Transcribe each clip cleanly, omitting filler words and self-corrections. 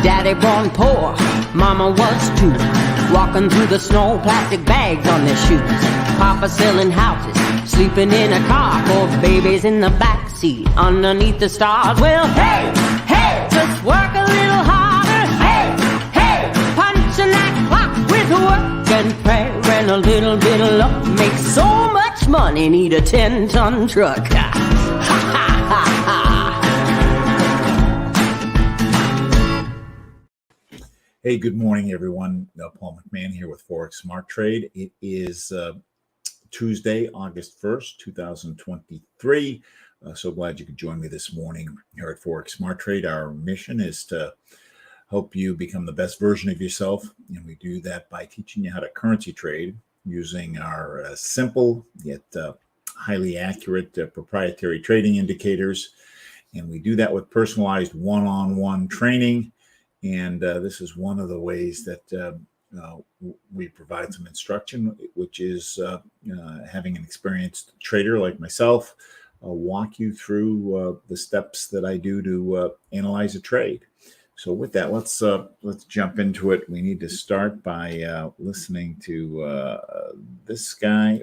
Daddy born poor, mama was too. Walking through the snow, plastic bags on their shoes. Papa selling houses, sleeping in a car. 4 babies in the backseat, underneath the stars. Well, hey, hey, just work a little harder. Hey, hey, punching that clock with work and prayer and a little bit of luck. Make so much money, need a 10-ton truck. Ha, ha, ha, ha. Hey, good morning, everyone. Paul McMann here with Forex Smart Trade. It is Tuesday, August 1st, 2023. So glad you could join me this morning here at Forex Smart Trade. Our mission is to help you become the best version of yourself, and we do that by teaching you how to currency trade using our simple yet highly accurate proprietary trading indicators. And we do that with personalized one-on-one training. And this is one of the ways that we provide some instruction, which is having an experienced trader like myself walk you through the steps that I do to analyze a trade. So with that, let's jump into it. We need to start by listening to this guy.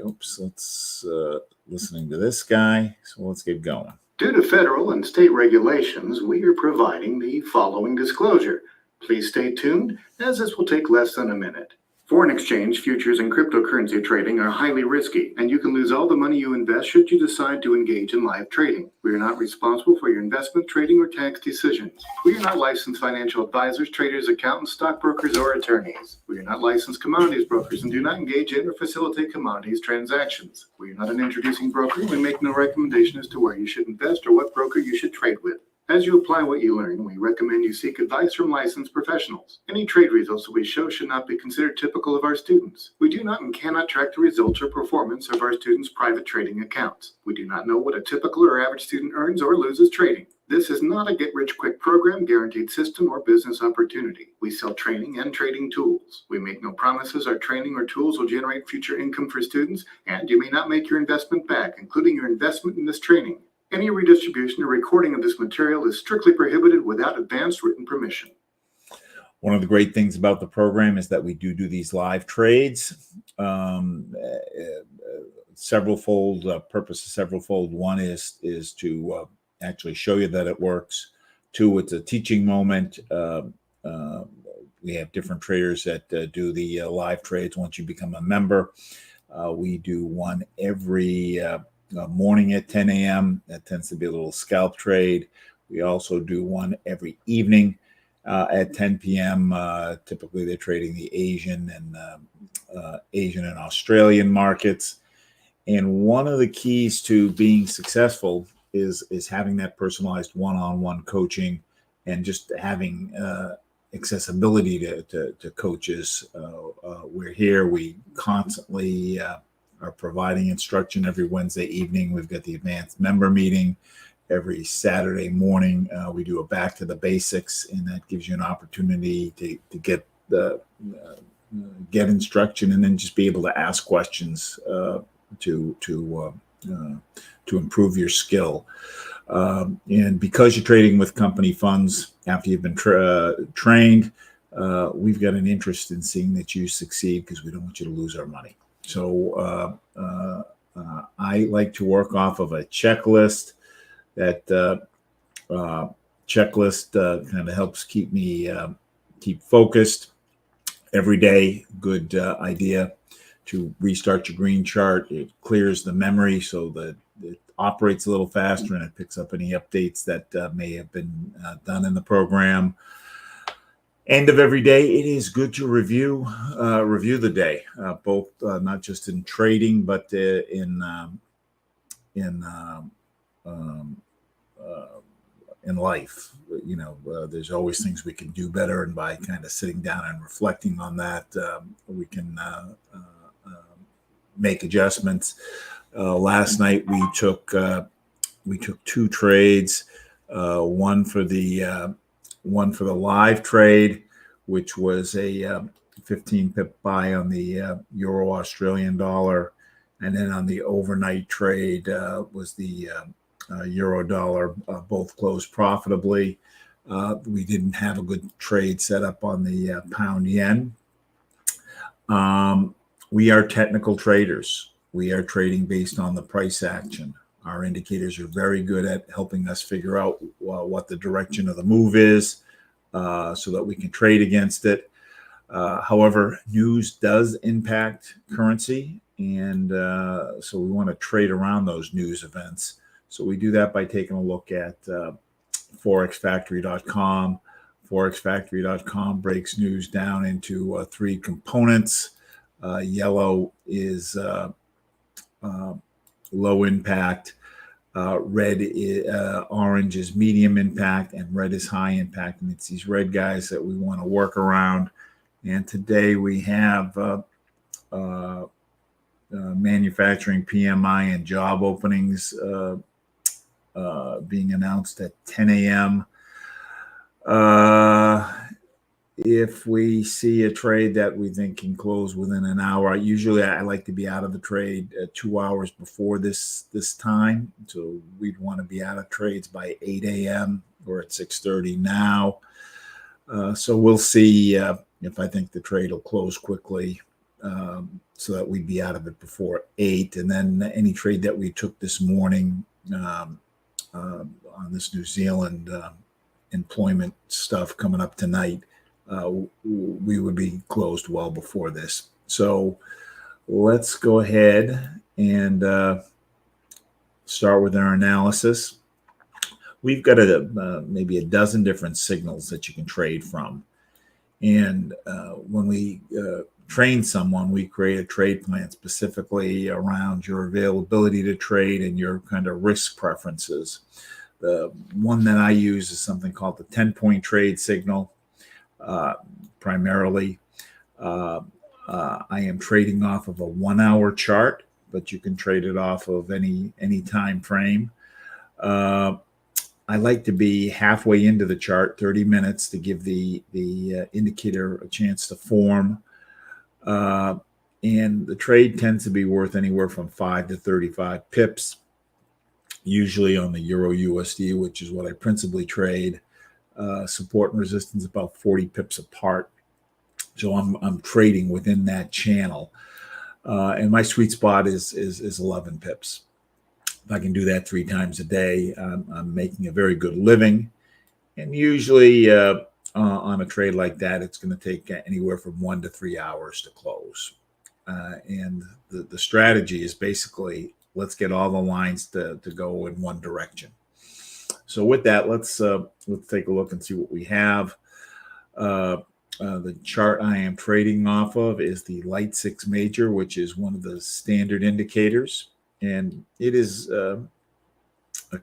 Listening to this guy. So let's get going. Due to federal and state regulations, we are providing the following disclosure. Please stay tuned, as this will take less than a minute. Foreign exchange, futures, and cryptocurrency trading are highly risky, and you can lose all the money you invest should you decide to engage in live trading. We are not responsible for your investment, trading, or tax decisions. We are not licensed financial advisors, traders, accountants, stockbrokers, or attorneys. We are not licensed commodities brokers and do not engage in or facilitate commodities transactions. We are not an introducing broker and we make no recommendation as to where you should invest or what broker you should trade with. As you apply what you learn, we recommend you seek advice from licensed professionals. Any trade results that we show should not be considered typical of our students. We do not and cannot track the results or performance of our students' private trading accounts. We do not know what a typical or average student earns or loses trading. This is not a get-rich-quick program, guaranteed system, or business opportunity. We sell training and trading tools. We make no promises our training or tools will generate future income for students, and you may not make your investment back, including your investment in this training. Any redistribution or recording of this material is strictly prohibited without advance written permission. One of the great things about the program is that we do these live trades. Several-fold purpose is several-fold. One is to actually show you that it works. 2, it's a teaching moment. We have different traders that do the live trades once you become a member. We do one every morning at 10 a.m. That tends to be a little scalp trade. We also do one every evening at 10 p.m. Typically, they're trading the Asian and Australian markets. And one of the keys to being successful is having that personalized one-on-one coaching and just having accessibility to coaches. We're here. We constantly are providing instruction every Wednesday evening. We've got the advanced member meeting every Saturday morning. We do a back to the basics, and that gives you an opportunity to get instruction and then just be able to ask questions to improve your skill. And because you're trading with company funds after you've been trained, we've got an interest in seeing that you succeed because we don't want you to lose our money. So I like to work off of a checklist. That checklist kind of helps keep me keep focused every day. Good idea to restart your green chart. It clears the memory so that it operates a little faster and it picks up any updates that may have been done in the program. End of every day, it is good to review the day, both not just in trading, but in life. There's always things we can do better, and by kind of sitting down and reflecting on that, we can make adjustments. Last night we took 2 trades, one for the live trade, which was a 15 pip buy on the Euro Australian dollar, and then on the overnight trade was the Euro dollar. Both closed profitably. We didn't have a good trade set up on the pound yen. We are technical traders. We are trading based on the price action. Our indicators are very good at helping us figure out what the direction of the move is so that we can trade against it. However, news does impact currency, and so we want to trade around those news events. So we do that by taking a look at forexfactory.com. Forexfactory.com breaks news down into three components. Yellow is low impact, orange is medium impact, and red is high impact. And it's these red guys that we want to work around. And today we have manufacturing PMI and job openings being announced at 10 a.m. If we see a trade that we think can close within an hour, usually I like to be out of the trade 2 hours before this time. So we'd want to be out of trades by 8 a.m. We're at 6:30 now. So we'll see if I think the trade will close quickly so that we'd be out of it before 8. And then any trade that we took this morning on this New Zealand employment stuff coming up tonight, we would be closed well before this. So let's go ahead and start with our analysis. We've got maybe a dozen different signals that you can trade from. And when we train someone, we create a trade plan specifically around your availability to trade and your kind of risk preferences. The one that I use is something called the 10-point trade signal. Primarily, I am trading off of a 1-hour chart, but you can trade it off of any time frame. I like to be halfway into the chart, 30 minutes, to give the indicator a chance to form. And the trade tends to be worth anywhere from 5 to 35 pips, usually on the Euro USD, which is what I principally trade. Support and resistance about 40 pips apart. So I'm trading within that channel. And my sweet spot is 11 pips. If I can do that 3 times a day, I'm making a very good living. And usually on a trade like that, it's going to take anywhere from 1 to 3 hours to close. And the strategy is basically, let's get all the lines to go in one direction. So with that, let's take a look and see what we have. The chart I am trading off of is the Light 6 Major, which is one of the standard indicators. And it is a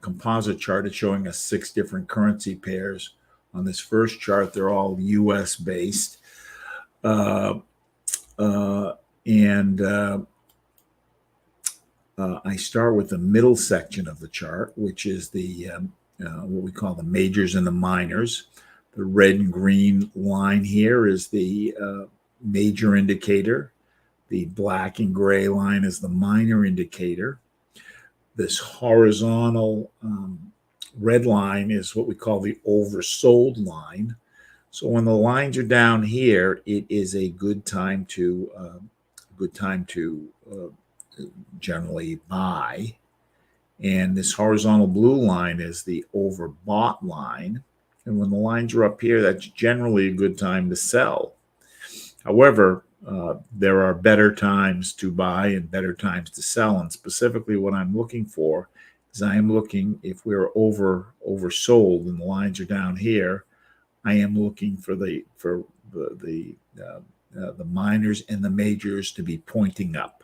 composite chart. It's showing us 6 different currency pairs. On this first chart, they're all U.S. based. I start with the middle section of the chart, which is the what we call the majors and the minors. The red and green line here is the major indicator. The black and gray line is the minor indicator. This horizontal red line is what we call the oversold line. So when the lines are down here, it is a good time to generally buy. And this horizontal blue line is the overbought line. And when the lines are up here, that's generally a good time to sell. However, there are better times to buy and better times to sell. And specifically what I'm looking for is I am looking, if we're oversold and the lines are down here, I am looking for the minors and the majors to be pointing up.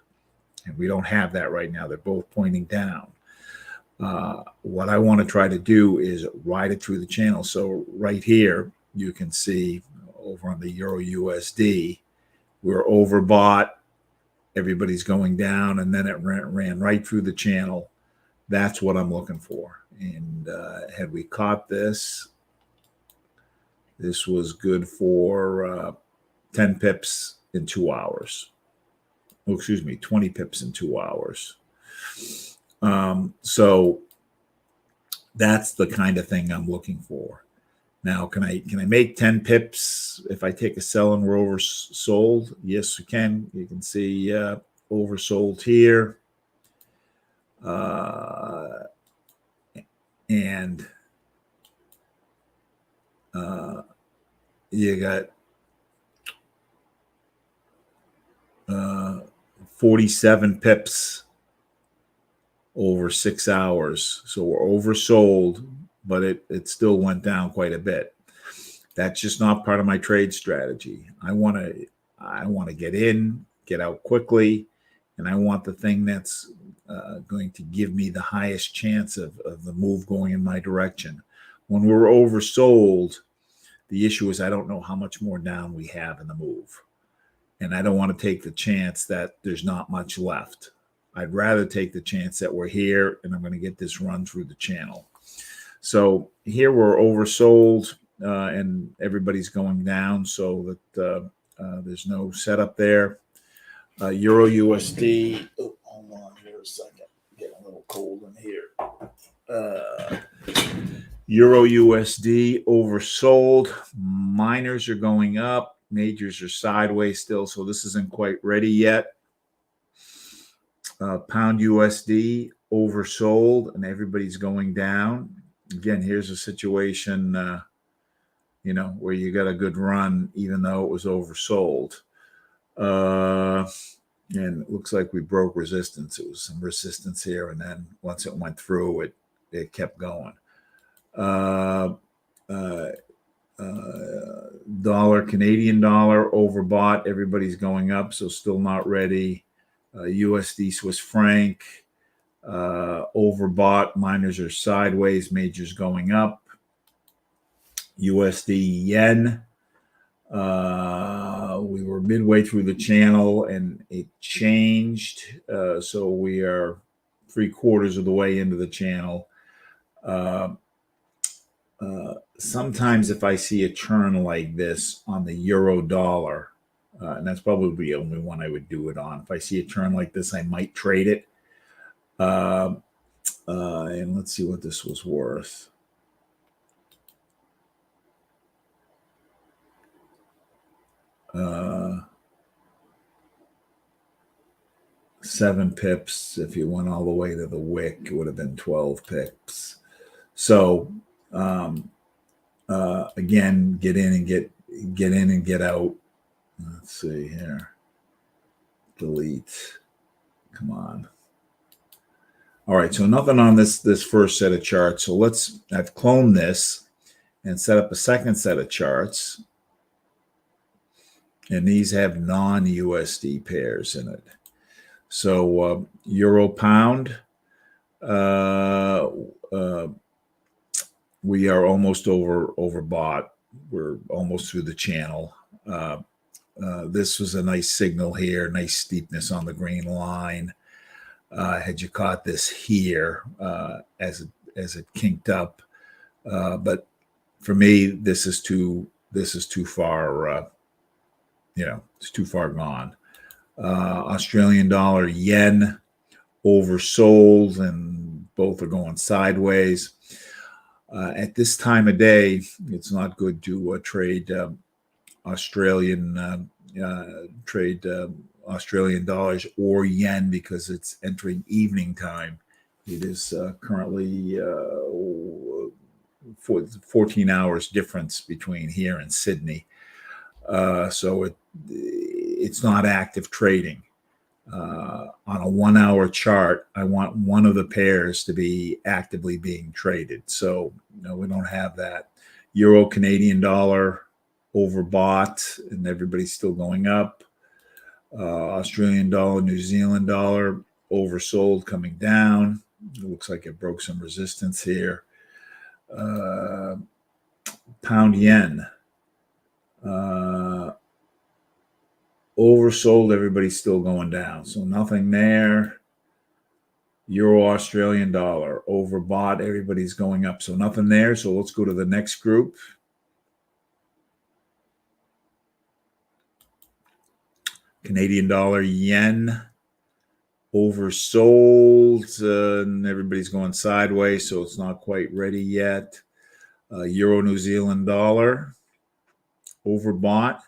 And we don't have that right now. They're both pointing down. What I want to try to do is ride it through the channel. So right here, you can see over on the Euro USD, we're overbought. Everybody's going down, and then it ran right through the channel. That's what I'm looking for. And had we caught this, this was good for 10 pips in 2 hours. Oh, excuse me, 20 pips in 2 hours. So that's the kind of thing I'm looking for. Now, can I make 10 pips if I take a sell and we're oversold? Yes, we can. You can see oversold here. And you got 47 pips over 6 hours. So we're oversold, but it still went down quite a bit. That's just not part of my trade strategy. I want to get in, get out quickly, and I want the thing that's going to give me the highest chance of the move going in my direction. When we're oversold, the issue is I don't know how much more down we have in the move. And I don't want to take the chance that there's not much left. I'd rather take the chance that we're here and I'm going to get this run through the channel. So here we're oversold and everybody's going down so that there's no setup there. Euro USD. Oh, hold on here a second. Get a little cold in here. Euro USD oversold. Minors are going up. Majors are sideways still, so this isn't quite ready yet. Pound USD oversold, and everybody's going down. Again, here's a situation, where you got a good run, even though it was oversold. And it looks like we broke resistance. It was some resistance here, and then once it went through, it kept going. Dollar, Canadian dollar overbought. Everybody's going up, so still not ready. USD, Swiss franc overbought. Minors are sideways. Majors going up. USD yen. We were midway through the channel and it changed. So we are 3/4 of the way into the channel. Sometimes if I see a turn like this on the euro dollar, and that's probably the only one I would do it on. If I see a turn like this, I might trade it. And let's see what this was worth. Seven pips. If you went all the way to the wick, it would have been 12 pips. So again, get in and get out. Let's see here. Delete. Come on. All right, so nothing on this first set of charts. So I've cloned this and set up a second set of charts. And these have non-USD pairs in it. So euro pound, we are almost overbought. We're almost through the channel. This was a nice signal here, nice steepness on the green line. Had you caught this here as it kinked up, but for me, this is too far. It's too far gone. Australian dollar, yen oversold, and both are going sideways. At this time of day, it's not good to trade Australian dollars or yen because it's entering evening time. It is currently 14 hours difference between here and Sydney. So it's not active trading. On a 1 hour chart, I want one of the pairs to be actively being traded. So, we don't have that. Euro, Canadian dollar overbought and everybody's still going up. Australian dollar, New Zealand dollar oversold, coming down. It looks like it broke some resistance here. Pound yen. Oversold, everybody's still going down. So nothing there. Euro, Australian dollar overbought, everybody's going up. So nothing there. So let's go to the next group. Canadian dollar, yen oversold, and everybody's going sideways, so it's not quite ready yet. Euro New Zealand dollar, overbought.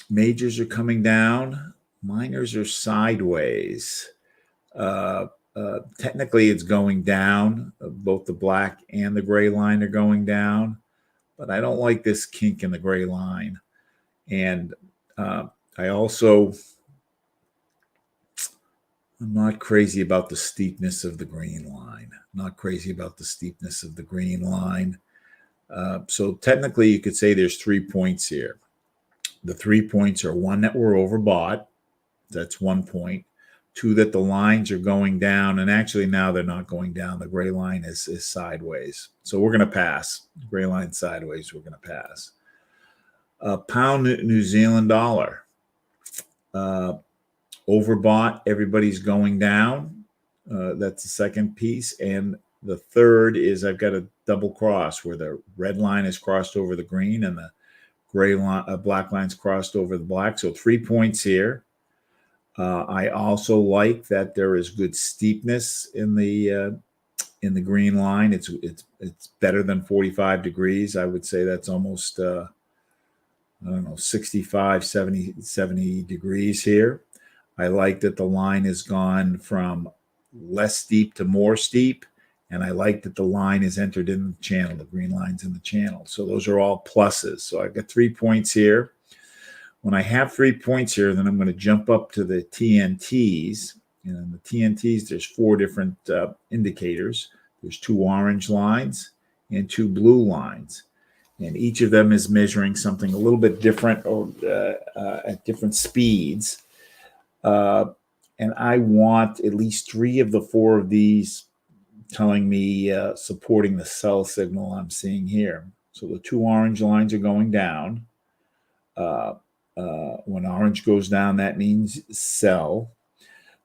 Majors are coming down. Minors are sideways. Technically, it's going down. Both the black and the gray line are going down. But I don't like this kink in the gray line. And I also, I'm not crazy about the steepness of the green line. Not crazy about the steepness of the green line. So technically, you could say there's 3 points here. The 3 points are one, that we're overbought. That's 1 point. Two, that the lines are going down. And actually, now they're not going down. The gray line is sideways. So we're going to pass. Gray line sideways, we're going to pass. Pound New Zealand dollar. Overbought, everybody's going down. That's the second piece. And the third is I've got a double cross where the red line is crossed over the green and the gray line, black line's crossed over the black. So 3 points here. I also like that there is good steepness in the green line. It's better than 45 degrees. I would say that's almost 65, 70 degrees here. I like that the line has gone from less steep to more steep, and I like that the line is entered in the channel. The green line's in the channel. So those are all pluses. So I've got 3 points here. When I have 3 points here, then I'm going to jump up to the TNTs. And in the TNTs, there's 4 different indicators. There's 2 orange lines and 2 blue lines. And each of them is measuring something a little bit different or at different speeds. And I want at least 3 of the 4 of these telling me supporting the sell signal I'm seeing here. So the 2 orange lines are going down. When orange goes down, that means sell.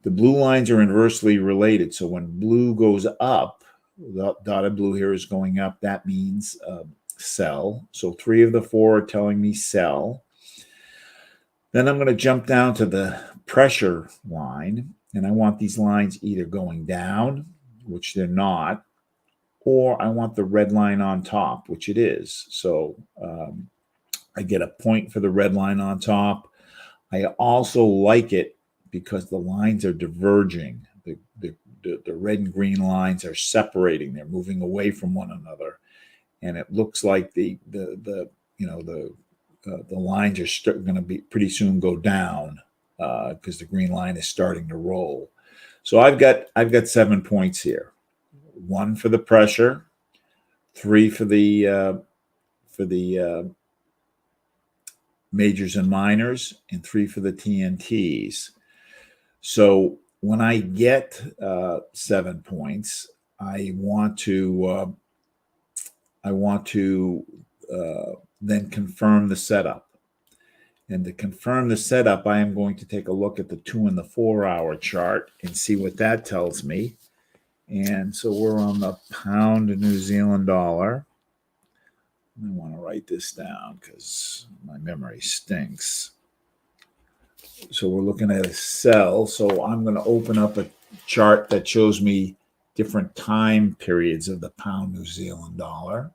The blue lines are inversely related. So when blue goes up, the dotted blue here is going up, that means sell. So 3 of the 4 are telling me sell. Then I'm going to jump down to the pressure line, and I want these lines either going down, which they're not, or I want the red line on top, which it is. So I get a point for the red line on top. I also like it because the lines are diverging. The red and green lines are separating. They're moving away from one another, and it looks like the lines are going to be pretty soon go down because the green line is starting to roll. So I've got 7 points here. 1 for the pressure, 3 for the majors and minors, and 3 for the TNTs. So when I get 7 points, I want to then confirm the setup. And to confirm the setup, I am going to take a look at the 2 and the 4 hour chart and see what that tells me. And so we're on the pound New Zealand dollar. I want to write this down because my memory stinks. So we're looking at a sell. So I'm going to open up a chart that shows me different time periods of the pound New Zealand dollar.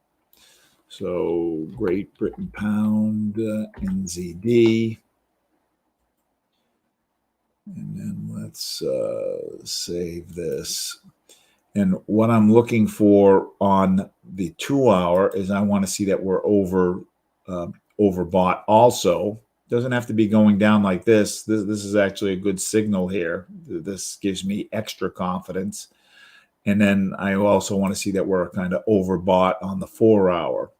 So Great Britain pound, NZD. And then let's save this. And what I'm looking for on the 2 hour is I want to see that we're overbought also. Doesn't have to be going down like this. This is actually a good signal here. This gives me extra confidence. And then I also want to see that we're kind of overbought on the 4 hour.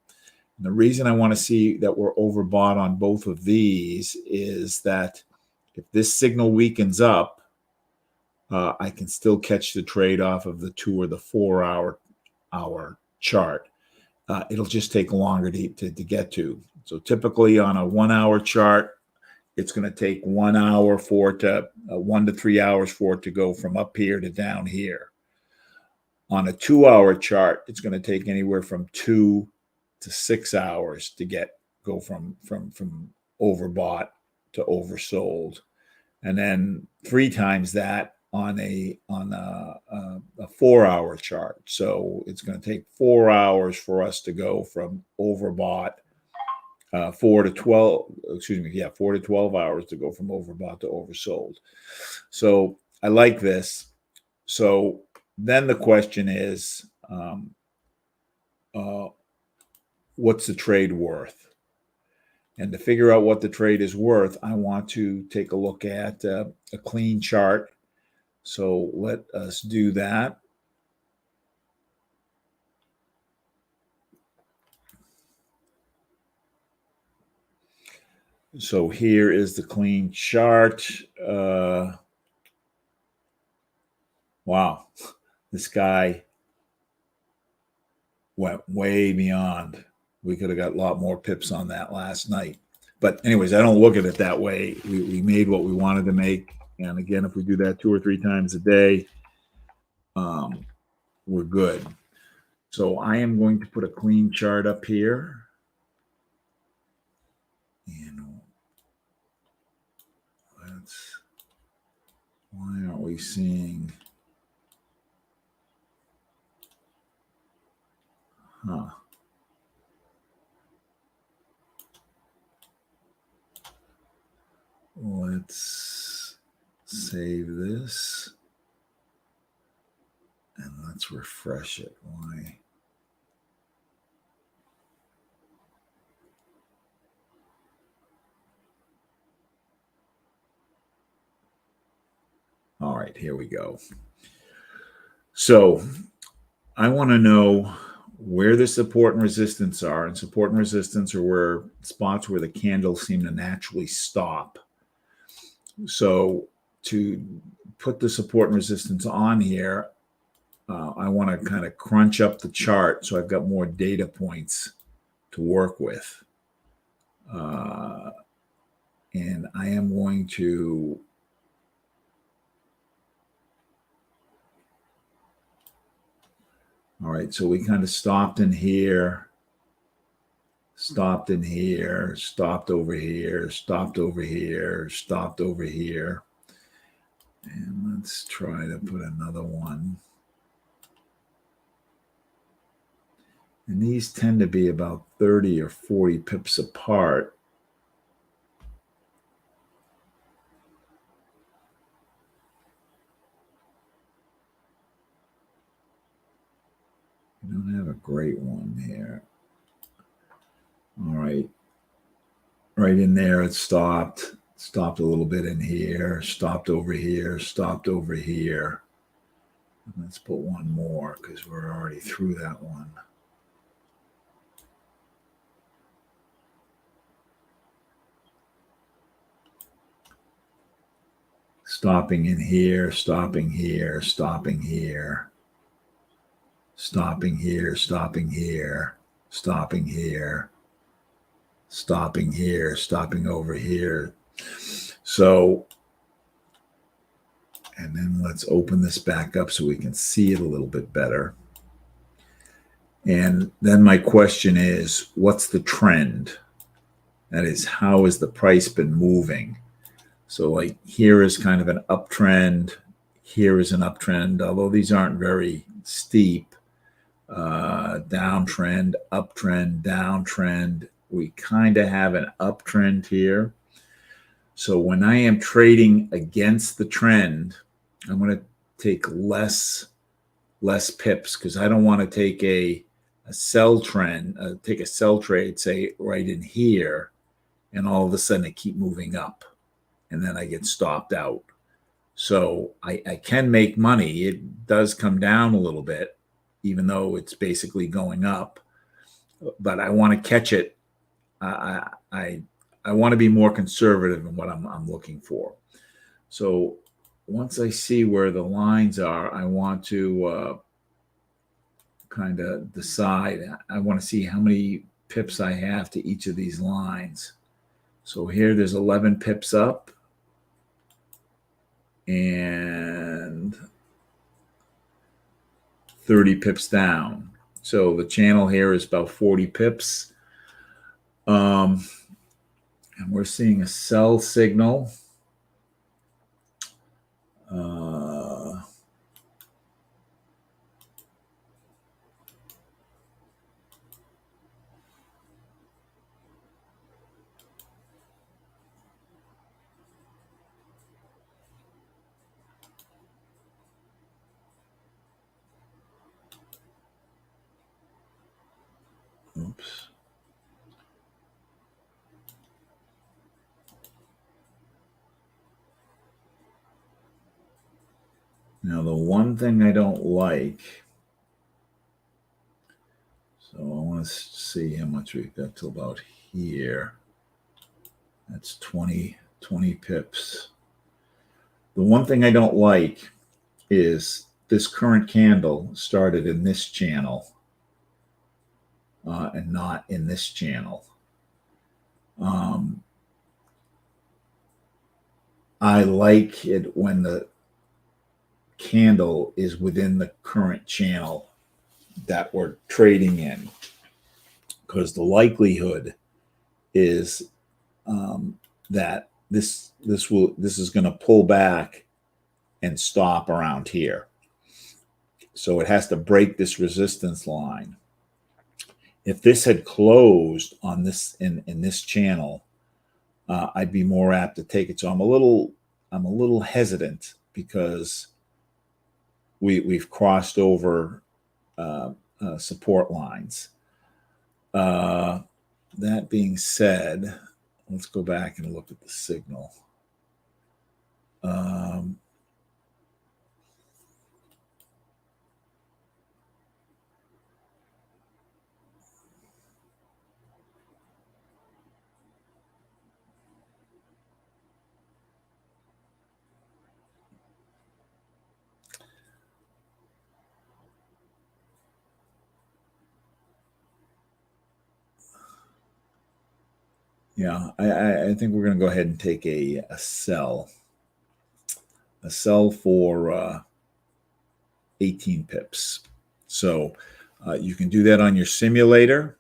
And the reason I want to see that we're overbought on both of these is that if this signal weakens up, I can still catch the trade off of the 2 or the 4 hour chart. It'll just take longer to get to. So typically on a 1 hour chart, it's going to take 1 hour for it to 1 to 3 hours for it to go from up here to down here. On a 2 hour chart, it's going to take anywhere from 2 to 6 hours to go from overbought to oversold. And then 3 times that on a 4-hour chart. So it's going to take 4 hours for us to go from overbought 4 to 12, 4 to 12 hours to go from overbought to oversold. So I like this. So then the question is, what's the trade worth? And to figure out what the trade is worth, I want to take a look at a clean chart. So let us do that. So here is the clean chart. Wow, this guy went way beyond. We could have got a lot more pips on that last night. But anyways, I don't look at it that way. We made what we wanted to make. And again, if we do that 2 or 3 times a day, we're good. So I am going to put a clean chart up here. And why aren't we seeing? Let's save this and let's refresh it. Why? All right, here we go. So I want to know where the support and resistance are. And support and resistance are where spots where the candles seem to naturally stop. So to put the support and resistance on here, I want to kind of crunch up the chart so I've got more data points to work with. And I am going to all right, so we kind of stopped in here, stopped in here, stopped over here, stopped over here, stopped over here. And let's try to put another one. And these tend to be about 30 or 40 pips apart. I don't have a great one here. All right. Right in there, it stopped. Stopped a little bit in here. Stopped over here. Stopped over here. Let's put one more because we're already through that one. Stopping in here, stopping here, stopping here, stopping here, stopping here, stopping here, stopping here, stopping over here. So, and then let's open this back up so we can see it a little bit better. And then my question is, what's the trend? That is, how has the price been moving? So like here is kind of an uptrend. Here is an uptrend, although these aren't very steep. Downtrend, uptrend, downtrend. We kind of have an uptrend here. So when I am trading against the trend, I'm going to take less pips because I don't want to take a sell trend, take a sell trade, say right in here, and all of a sudden it keep moving up. And then I get stopped out. So I can make money. It does come down a little bit, even though it's basically going up. But I want to catch it. I want to be more conservative in what I'm looking for. So once I see where the lines are, I want to kind of decide. I want to see how many pips I have to each of these lines. So here there's 11 pips up. And 30 pips down. So the channel here is about 40 pips. And we're seeing a sell signal. Oops. Now, the one thing I don't like, so I want to see how much we've got to about here. That's 20 pips. The one thing I don't like is this current candle started in this channel and not in this channel. I like it when the candle is within the current channel that we're trading in, because the likelihood is that this is going to pull back and stop around here. So it has to break this resistance line. If this had closed on this in this channel, I'd be more apt to take it. So I'm a little hesitant because we've crossed over support lines. That being said, let's go back and look at the signal. Yeah, I think we're going to go ahead and take a sell. A sell for 18 pips. So you can do that on your simulator,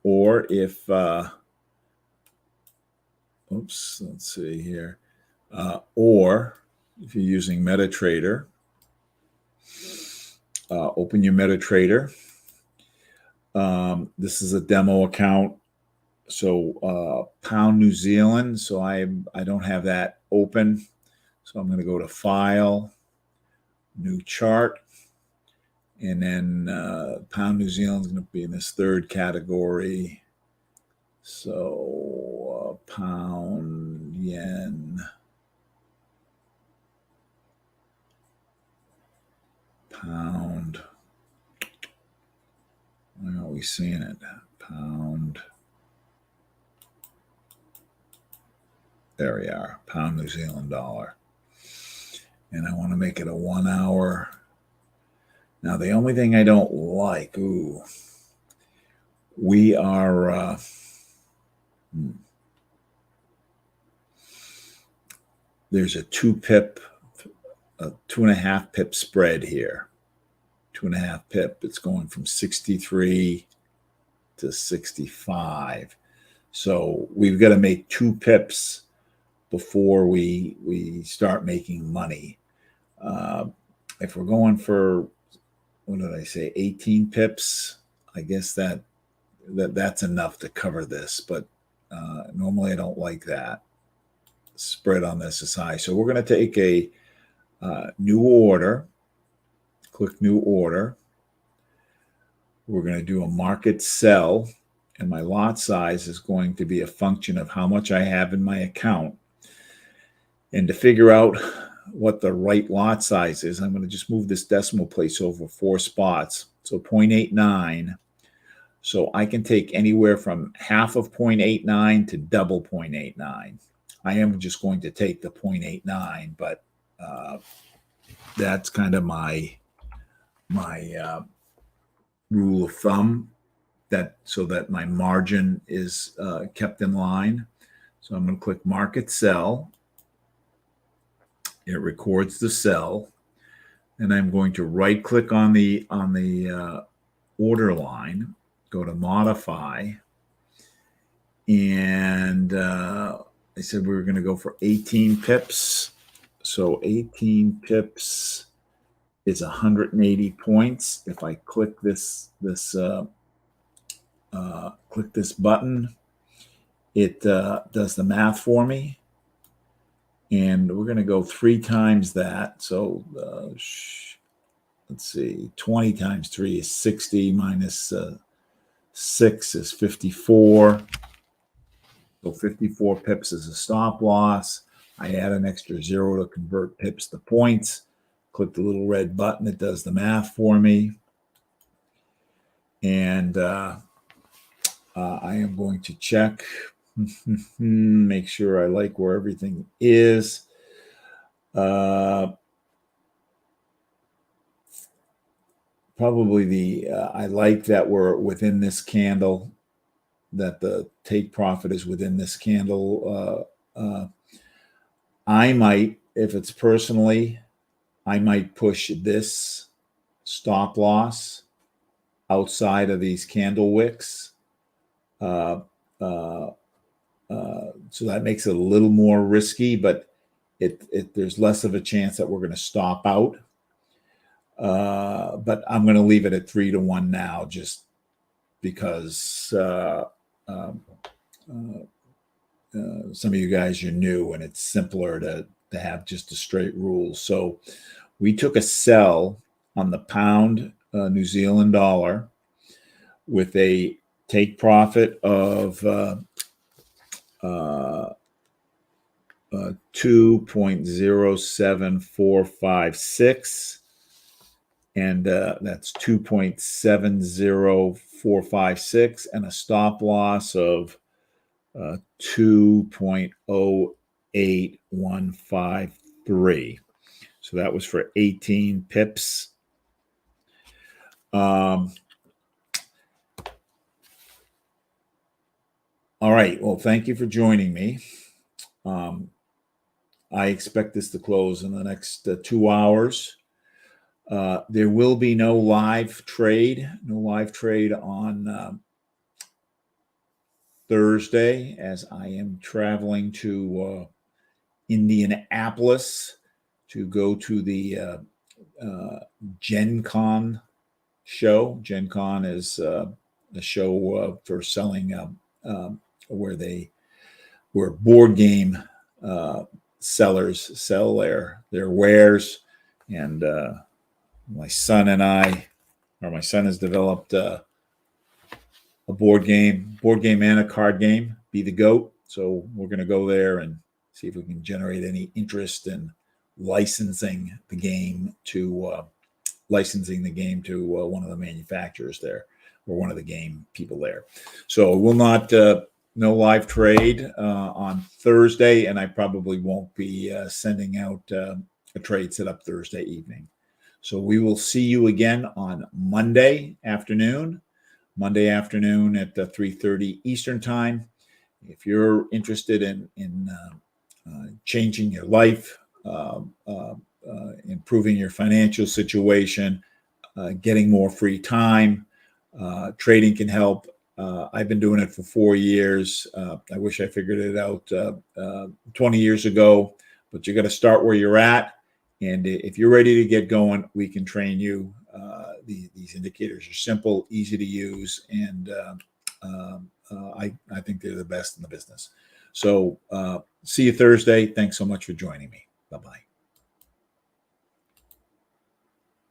or if, let's see here, or if you're using MetaTrader, open your MetaTrader. This is a demo account. So pound New Zealand. So I don't have that open. So I'm going to go to File, New Chart, and then pound New Zealand is going to be in this third category. So pound, yen, pound. Where are we seeing it? Pound. There we are, pound New Zealand dollar. And I want to make it a 1 hour. Now, the only thing I don't like, we are, there's a 2.5 pip spread here. 2.5 pip, it's going from 63 to 65. So we've got to make 2 pips before we start making money. If we're going for, what did I say, 18 pips, I guess that's enough to cover this. But normally I don't like that. Spread on this is high. So we're going to take a new order. Click new order. We're going to do a market sell. And my lot size is going to be a function of how much I have in my account. And to figure out what the right lot size is, I'm going to just move this decimal place over 4 spots. So 0.89. So I can take anywhere from half of 0.89 to double 0.89. I am just going to take the 0.89, but that's kind of my rule of thumb, so that my margin is kept in line. So I'm going to click market sell. It records the sell, and I'm going to right click on the order line, go to modify, and I said we were going to go for 18 pips. So 18 pips is 180 points. If I click this button, it does the math for me. And we're going to go 3 times that. So let's see, 20 times 3 is 60 minus 6 is 54. So 54 pips is a stop loss. I add an extra 0 to convert pips to points. Click the little red button. It does the math for me. And I am going to check, make sure I like where everything is. Probably I like that we're within this candle, that the take profit is within this candle. I might, if it's personally, I might push this stop loss outside of these candle wicks. So that makes it a little more risky, but there's less of a chance that we're going to stop out. But I'm going to leave it at 3-1 now, just because some of you guys are new and it's simpler to have just a straight rule. So we took a sell on the pound New Zealand dollar with a take profit of 2.07456. And that's 2.70456, and a stop loss of 2.08153. So that was for 18 pips. All right. Well, thank you for joining me. I expect this to close in the next 2 hours. There will be no live trade on Thursday, as I am traveling to Indianapolis to go to the Gen Con show. Gen Con is a show for selling where board game sellers sell their wares, and my son has developed a board game and a card game, Be the Goat. So we're going to go there and see if we can generate any interest in licensing the game to one of the manufacturers there, or one of the game people there. So we'll not no live trade on Thursday, and I probably won't be sending out a trade set up Thursday evening. So we will see you again on Monday afternoon at 3:30 Eastern time. If you're interested in changing your life, improving your financial situation, getting more free time, trading can help. I've been doing it for 4 years. I wish I figured it out 20 years ago, but you got to start where you're at. And if you're ready to get going, we can train you. These indicators are simple, easy to use, and I think they're the best in the business. So see you Thursday. Thanks so much for joining me. Bye-bye.